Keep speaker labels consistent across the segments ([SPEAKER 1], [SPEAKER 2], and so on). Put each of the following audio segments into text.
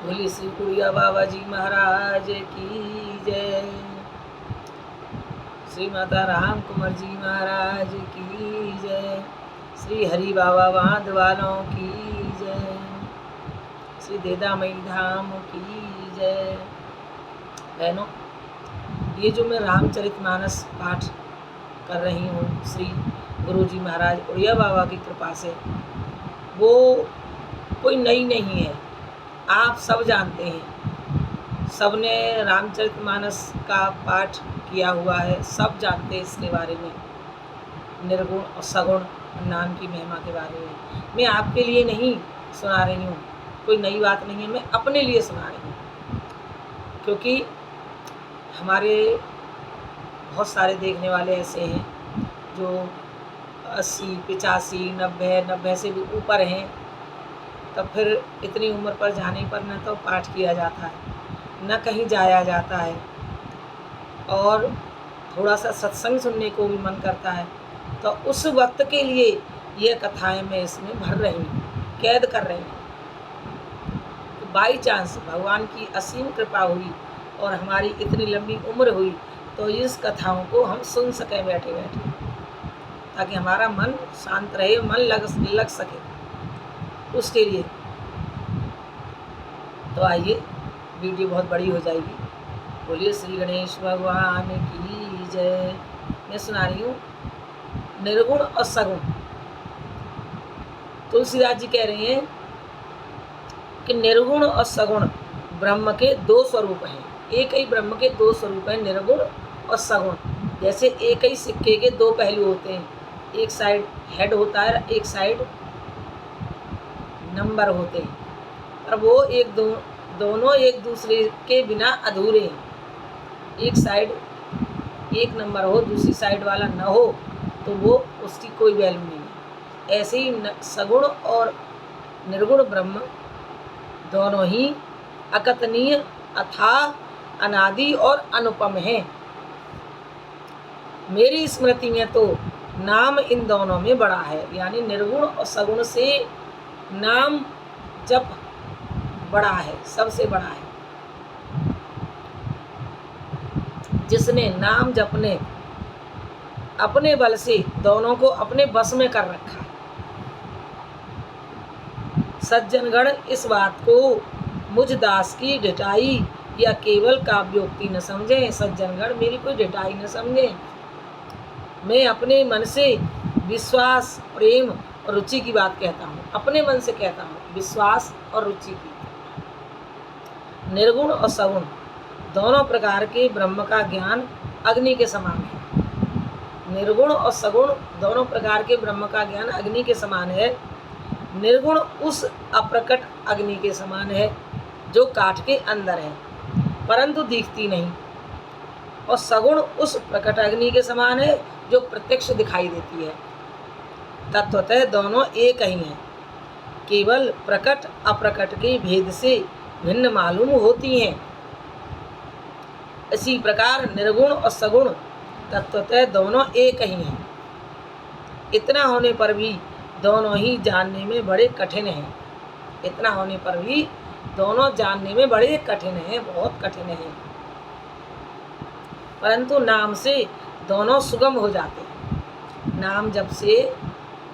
[SPEAKER 1] बोली श्री कुड़िया बाबा जी महाराज की जय। श्री माता राम कुंवर जी महाराज की जय। श्री हरि बाबा बांध वालों की जय। श्री देदामई धाम की जय। बहनों, ये जो मैं रामचरितमानस पाठ कर रही हूँ श्री गुरु जी महाराज उड़िया बाबा की कृपा से, वो कोई नई नहीं है, आप सब जानते हैं। सबने रामचरितमानस का पाठ किया हुआ है, सब जानते हैं इसके बारे में, निर्गुण और सगुण नाम की महिमा के बारे में। मैं आपके लिए नहीं सुना रही हूँ, कोई नई बात नहीं है, मैं अपने लिए सुना रही हूँ, क्योंकि हमारे बहुत सारे देखने वाले ऐसे हैं जो 80, 85, 90 से भी ऊपर हैं। तब फिर इतनी उम्र पर जाने पर न तो पाठ किया जाता है, न कहीं जाया जाता है, और थोड़ा सा सत्संग सुनने को भी मन करता है। तो उस वक्त के लिए ये कथाएं मैं इसमें भर रही हूँ, कैद कर रही हूँ। तो बाई चांस भगवान की असीम कृपा हुई और हमारी इतनी लंबी उम्र हुई, तो इस कथाओं को हम सुन सकें बैठे बैठे, ताकि हमारा मन शांत रहे, मन लग सके, उसके लिए। तो आइए, वीडियो बहुत बड़ी हो जाएगी। बोलिए श्री गणेश भगवान की जय। मैं सुना रही हूँ निर्गुण और सगुण। तुलसीदास जी कह रहे हैं कि निर्गुण और सगुण ब्रह्म के दो स्वरूप हैं। एक ही ब्रह्म के दो स्वरूप हैं, निर्गुण और सगुण। जैसे एक ही सिक्के के दो पहलू होते हैं, एक साइड हेड होता है, एक साइड नंबर होते हैं, और वो दोनों एक दूसरे के बिना अधूरे हैं। एक साइड एक नंबर हो, दूसरी साइड वाला न हो, तो वो उसकी कोई वैल्यू नहीं है। ऐसे ही सगुण और निर्गुण ब्रह्म दोनों ही अकथनीय, अथाह, अनादि और अनुपम हैं। मेरी स्मृति में तो नाम इन दोनों में बड़ा है, यानी निर्गुण और सगुण से नाम जप बड़ा है, सबसे बड़ा है। जिसने नाम जपने अपने बल से दोनों को अपने बस में कर रखा है। सज्जनगण इस बात को मुझ दास की ढिठाई या केवल काव्योक्ति न समझें। सज्जनगण मेरी कोई ढिठाई न समझें। मैं अपने मन से विश्वास, प्रेम और रुचि की बात कहता हूँ, अपने मन से कहता हूँ, विश्वास और रुचि की। निर्गुण और सगुण दोनों प्रकार के ब्रह्म का ज्ञान अग्नि के समान है। निर्गुण और सगुण दोनों प्रकार के ब्रह्म का ज्ञान अग्नि के समान है। निर्गुण उस अप्रकट अग्नि के समान है जो काठ के अंदर है, परंतु दिखती नहीं, और सगुण उस प्रकट अग्नि के समान है जो प्रत्यक्ष दिखाई देती है। तत्वतः दोनों एक ही हैं, केवल प्रकट अप्रकट के भेद से भिन्न मालूम होती हैं। इसी प्रकार निर्गुण और सगुण तत्वतः दोनों एक ही हैं। इतना होने पर भी दोनों ही जानने में बड़े कठिन हैं। इतना होने पर भी दोनों जानने में बड़े कठिन हैं, बहुत कठिन हैं। परंतु नाम से दोनों सुगम हो जाते हैं। नाम जप से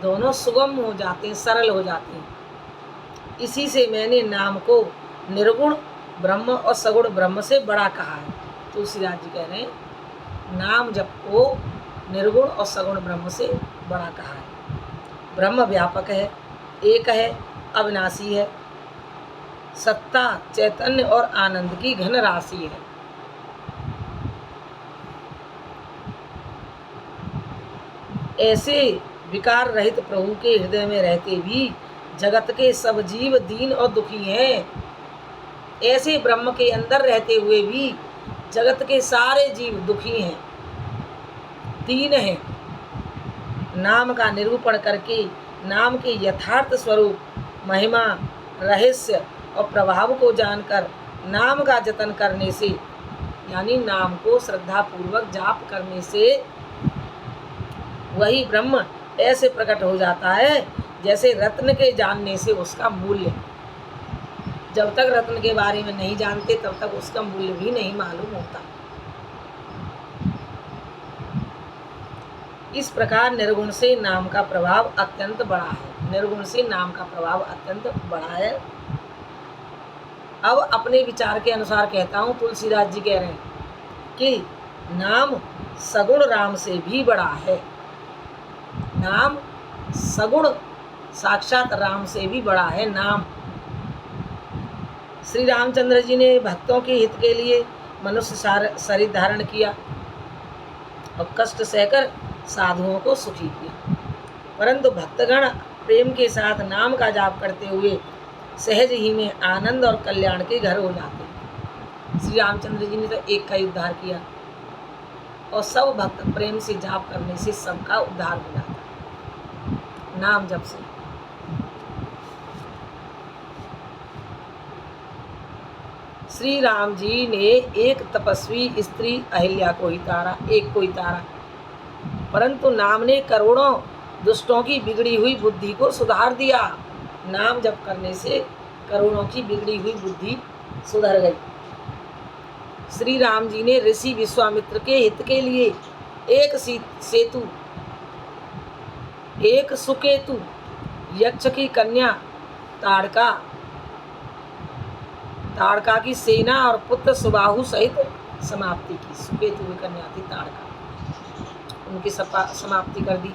[SPEAKER 1] दोनों सुगम हो जाते हैं, सरल हो जाते हैं। इसी से मैंने नाम को निर्गुण ब्रह्म और सगुण ब्रह्म से बड़ा कहा है। तुलसीदास जी कह रहे हैं नाम जप को निर्गुण और सगुण ब्रह्म से बड़ा कहा है। ब्रह्म व्यापक है, एक है, अविनाशी है, सत्ता, चैतन्य और आनंद की घन राशि है। ऐसे विकार रहित प्रभु के हृदय में रहते भी जगत के सब जीव दीन और दुखी हैं। ऐसे ब्रह्म के अंदर रहते हुए भी जगत के सारे जीव दुखी हैं, दीन हैं। नाम का निरूपण करके नाम के यथार्थ स्वरूप, महिमा, रहस्य और प्रभाव को जानकर नाम का जतन करने से, यानी नाम को श्रद्धा पूर्वक जाप करने से वही ब्रह्म ऐसे प्रकट हो जाता है जैसे रत्न के जानने से उसका मूल्य। जब तक रत्न के बारे में नहीं जानते तब तक उसका मूल्य भी नहीं मालूम होता। इस प्रकार निर्गुण से नाम का प्रभाव अत्यंत बड़ा है। निर्गुण से नाम का प्रभाव अत्यंत बड़ा है। अब अपने विचार के अनुसार कहता हूँ, तुलसीदास जी कह रहे हैं कि नाम सगुण राम से भी बड़ा है। नाम सगुण साक्षात राम से भी बड़ा है। नाम श्री रामचंद्र जी ने भक्तों के हित के लिए मनुष्य शरीर धारण किया और कष्ट सहकर साधुओं को सुखी किया, परंतु भक्तगण प्रेम के साथ नाम का जाप करते हुए सहज ही में आनंद और कल्याण के घर हो जाते हैं। श्री रामचंद्र जी ने तो एक का ही उद्धार किया और सब भक्त प्रेम से जाप करने से सबका उद्धार हो जाता है नाम जप से। श्री राम जी ने एक तपस्वी स्त्री अहिल्या को ही तारा, एक को ही तारा, परंतु नाम ने करोड़ों दुष्टों की बिगड़ी हुई बुद्धि को सुधार दिया। नाम जप करने से करोड़ों की बिगड़ी हुई बुद्धि सुधर गई। श्री राम जी ने ऋषि विश्वामित्र के हित के लिए एक सेतु, एक सुकेतु यक्ष की कन्या ताड़का की सेना और पुत्र सुबाहु सहित समाप्ति की। सुकेतु की कन्या थी ताड़का, उनकी समाप्ति कर दी।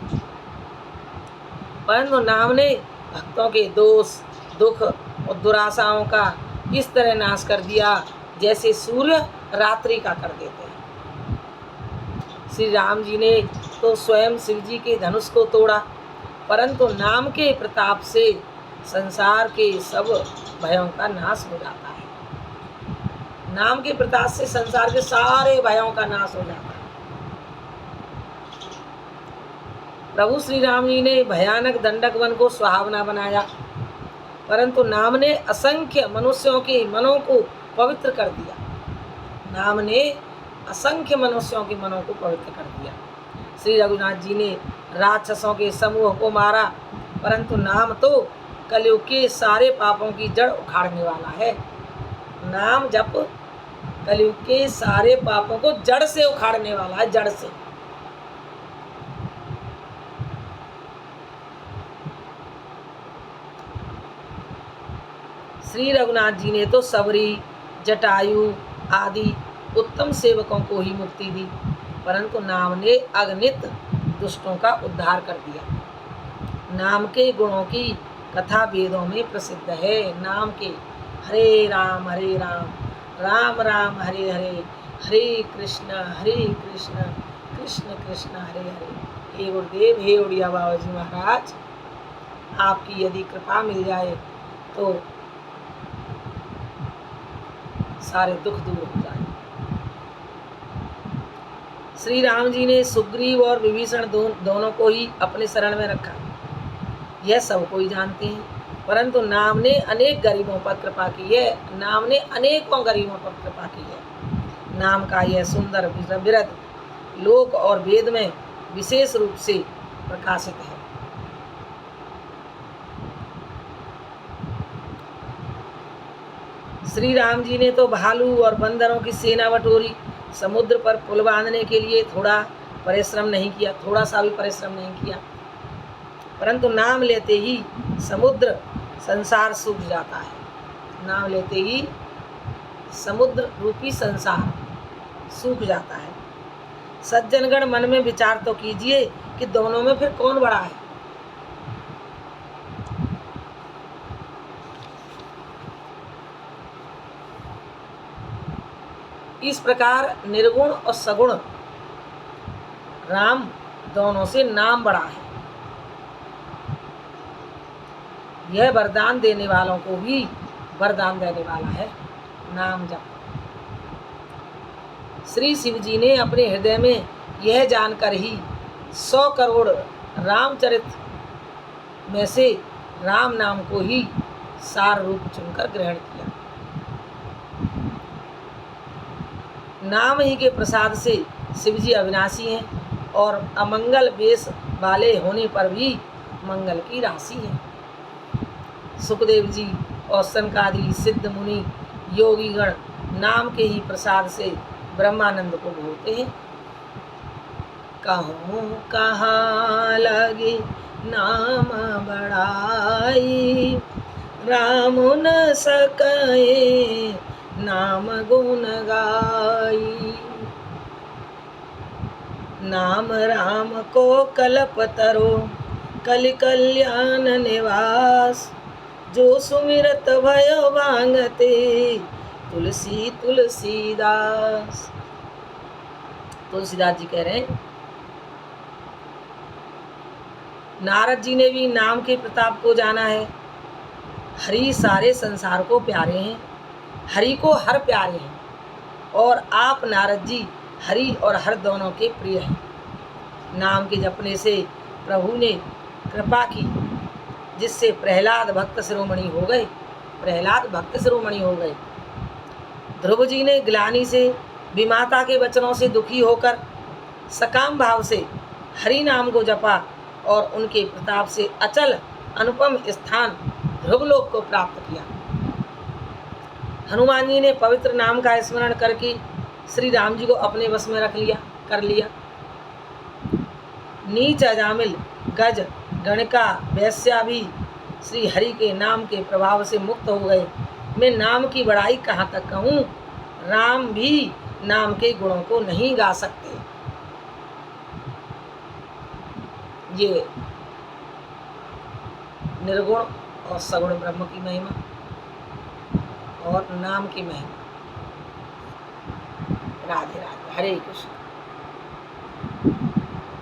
[SPEAKER 1] परंतु नाम ने भक्तों के दोष, दुख और दुराशाओं का इस तरह नाश कर दिया जैसे सूर्य रात्रि का कर देते हैं। श्री राम जी ने तो स्वयं शिव जी के धनुष को तोड़ा, परंतु नाम के प्रताप से संसार के सब भयों का नाश हो जाता है। नाम के प्रताप से संसार के सारे भयों का नाश हो जाता है। प्रभु श्री राम जी ने भयानक दंडक वन को सुहावना बनाया, परंतु नाम ने असंख्य मनुष्यों के मनों को पवित्र कर दिया। नाम ने असंख्य मनुष्यों के मनों को पवित्र कर दिया। श्री रघुनाथ जी ने राक्षसों के समूह को मारा, परंतु नाम तो कलयुग के सारे पापों की जड़ उखाड़ने वाला है। नाम जप कलयुग के सारे पापों को जड़ से उखाड़ने वाला है, जड़ से। श्री रघुनाथ जी ने तो सबरी, जटायु आदि उत्तम सेवकों को ही मुक्ति दी, परंतु नाम ने अगणित दुष्टों का उद्धार कर दिया। नाम के गुणों की कथा वेदों में प्रसिद्ध है। नाम के हरे राम राम राम हरे हरे, हरे कृष्ण कृष्ण कृष्ण हरे हरे। हे गुरुदेव, हे उड़िया बाबा जी महाराज, आपकी यदि कृपा मिल जाए तो सारे दुख दूर हो जाए। श्री राम जी ने सुग्रीव और विभीषण दोनों को ही अपने शरण में रखा, यह सब कोई जानते हैं, परंतु नाम ने अनेक गरीबों पर कृपा की है। नाम ने अनेकों गरीबों पर कृपा की है। नाम का यह सुंदर बिरद लोक और वेद में विशेष रूप से प्रकाशित है। श्री राम जी ने तो भालू और बंदरों की सेना बटोरी। समुद्र पर पुल बांधने के लिए थोड़ा परिश्रम नहीं किया, थोड़ा सा भी परिश्रम नहीं किया, परंतु नाम लेते ही समुद्र संसार सूख जाता है। नाम लेते ही समुद्र रूपी संसार सूख जाता है। सज्जनगण मन में विचार तो कीजिए कि दोनों में फिर कौन बड़ा है। इस प्रकार निर्गुण और सगुण राम दोनों से नाम बड़ा है। यह वरदान देने वालों को भी वरदान देने वाला है नाम जप। श्री शिव जी ने अपने हृदय में यह जानकर ही 100 करोड़ रामचरित में से राम नाम को ही सार रूप चुनकर ग्रहण किया। नाम ही के प्रसाद से शिव जी अविनाशी हैं और अमंगल वेश वाले होने पर भी मंगल की राशि है। सुखदेव जी और सनकादि सिद्ध मुनि योगीगण नाम के ही प्रसाद से ब्रह्मानंद को भोगते हैं। कहूँ कहाँ लगे नाम बड़ाई, राम न सके नाम गुण गाई। नाम राम को कल्पतरो कलि कल्याण निवास, जो सुमिरत भयो भांगते तुलसी तुलसीदास। तुलसीदास जी कह रहे हैं, नारद जी ने भी नाम के प्रताप को जाना है। हरि सारे संसार को प्यारे हैं, हरि को हर प्यारे हैं, और आप नारद जी हरि और हर दोनों के प्रिय हैं। नाम के जपने से प्रभु ने कृपा की, जिससे प्रहलाद भक्त शिरोमणि हो गए। प्रहलाद भक्त शिरोमणि हो गए। ध्रुव जी ने ग्लानि से विमाता के वचनों से दुखी होकर सकाम भाव से हरि नाम को जपा, और उनके प्रताप से अचल अनुपम स्थान ध्रुवलोक को प्राप्त किया। हनुमान जी ने पवित्र नाम का स्मरण करके श्री राम जी को अपने वश में कर लिया। नीच अजामिल गज गणिका वैश्या भी श्री हरि के नाम के प्रभाव से मुक्त हो गए। मैं नाम की बड़ाई कहाँ तक कहूँ, राम भी नाम के गुणों को नहीं गा सकते। ये निर्गुण और सगुण ब्रह्म की महिमा और नाम की महिमा। राधे राधे, हरे कृष्ण।